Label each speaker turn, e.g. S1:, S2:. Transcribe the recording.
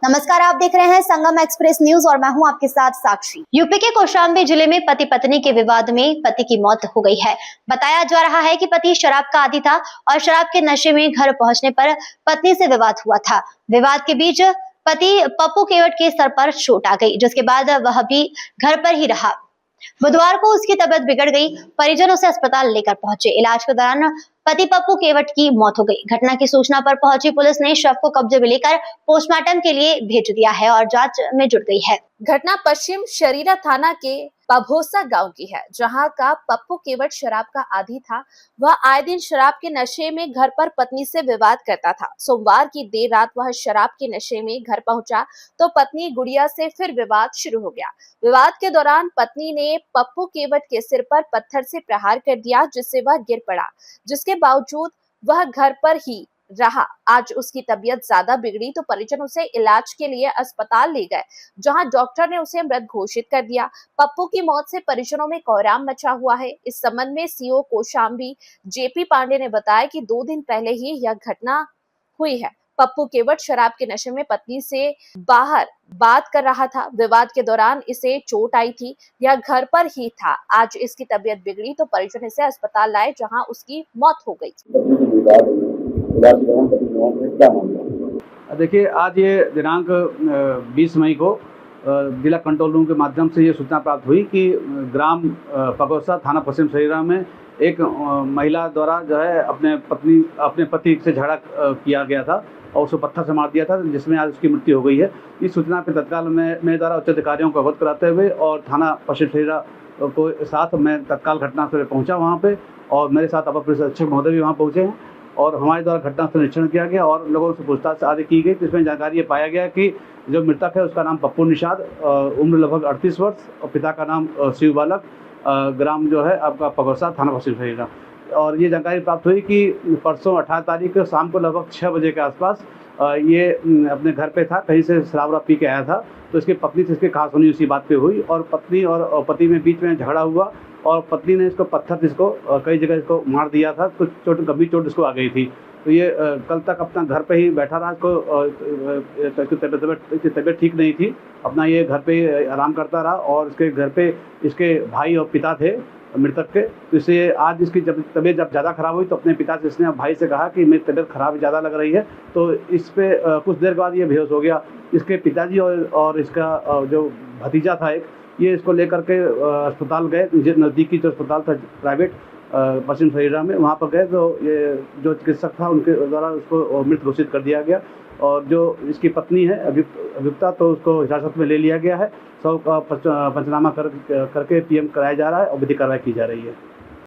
S1: नमस्कार, आप देख रहे हैं संगम एक्सप्रेस न्यूज और मैं हूं आपके साथ साक्षी। यूपी के कौशाम्बी जिले में पति पत्नी के विवाद में पति की मौत हो गई है। बताया जा रहा है कि पति शराब का आदी था और शराब के नशे में घर पहुंचने पर पत्नी से विवाद हुआ था। विवाद के बीच पति पप्पू केवट के सर पर चोट आ गई, जिसके बाद वह भी घर पर ही रहा। बुधवार को उसकी तबीयत बिगड़ गई। परिजन उसे अस्पताल लेकर पहुंचे। इलाज के दौरान पति पप्पू केवट की मौत हो गई। घटना की सूचना पर पहुंची पुलिस ने शव को कब्जे में लेकर पोस्टमार्टम के लिए भेज दिया है और जांच में जुट गई है।
S2: घटना पश्चिम शरीरा थाना के पभोसा गांव की है, जहां का पप्पू केवट शराब का आदी था। वह आए दिन शराब के नशे में घर पर पत्नी से विवाद करता था। सोमवार की देर रात वह शराब के नशे में घर पहुंचा तो पत्नी गुड़िया से फिर विवाद शुरू हो गया। विवाद के दौरान पत्नी ने पप्पू केवट के सिर पर पत्थर से प्रहार कर दिया, जिससे वह गिर पड़ा, जिसके बावजूद वह घर पर ही रहा। आज उसकी तबीयत ज्यादा बिगड़ी तो परिजन उसे इलाज के लिए अस्पताल ले गए, जहां डॉक्टर ने उसे मृत घोषित कर दिया। पप्पू की मौत से परिजनों में कोहराम मचा हुआ है। इस संबंध में सीओ कौशाम्बी जेपी पांडे ने बताया कि 2 दिन पहले ही यह घटना हुई है। पप्पू केवट शराब के नशे में पत्नी से बाहर बात कर रहा था। विवाद के दौरान इसे चोट आई थी। यह घर पर ही था। आज इसकी तबीयत बिगड़ी तो परिजन इसे अस्पताल लाए, जहां उसकी मौत हो गई।
S3: देखिए, आज ये दिनांक 20 मई को जिला कंट्रोल रूम के माध्यम से ये सूचना प्राप्त हुई कि ग्राम पगोसा थाना पश्चिम शरीरा में एक महिला द्वारा जो है अपने पति से झगड़ा किया गया था और उसको पत्थर से मार दिया था, जिसमें आज उसकी मृत्यु हो गई है। इस सूचना पर तत्काल मेरे द्वारा उच्च अधिकारियों को अवगत कराते हुए और थाना पश्चिम शरीरा को साथ मैं तत्काल घटनास्थल पहुँचा वहाँ पे, और मेरे साथ अपर पुलिस अधीक्षक महोदय भी वहाँ पहुँचे हैं और हमारे द्वारा घटनास्थल निरीक्षण किया गया और लोगों से पूछताछ आदि की गई। इसमें जानकारी ये पाया गया कि जो मृतक है उसका नाम पप्पू निषाद, उम्र लगभग 38 वर्ष, और पिता का नाम शिव बालक, ग्राम जो है आपका पगोसा थाना पश्चिम शरीरा। और ये जानकारी प्राप्त हुई कि परसों 18 तारीख को शाम को लगभग 6 बजे के आसपास ये अपने घर पे था, कहीं से शराब पी के आया था, तो इसकी पत्नी से इसकी खासुनी उसी बात पे हुई और पत्नी और पति में बीच में झगड़ा हुआ और पत्नी ने इसको पत्थर इसको कई जगह इसको मार दिया था। कुछ गंभीर चोट इसको आ गई थी। तो ये कल तक अपना घर पे ही बैठा रहा। इसको तबीयत ठीक नहीं थी, अपना ये घर पे ही आराम करता रहा और इसके घर पे इसके भाई और पिता थे मृतक के। तो इससे आज इसकी तबीयत जब ज़्यादा ख़राब हुई तो अपने पिता से इसने भाई से कहा कि मेरी तबीयत ख़राब ज़्यादा लग रही है। तो इस पे कुछ देर बाद ये बेहोश हो गया। इसके पिताजी और इसका जो भतीजा था एक, ये इसको लेकर के अस्पताल गए। नज़दीकी जो अस्पताल था प्राइवेट पश्चिम शरीरा में, वहाँ पर गए तो ये जो चिकित्सक था उनके द्वारा उसको मृत घोषित कर दिया गया और जो इसकी पत्नी है अभियुक्ता, तो उसको हिरासत में ले लिया गया है। सब का पंचनामा करके पीएम कराया जा रहा है और विधिक कार्रवाई की जा रही है।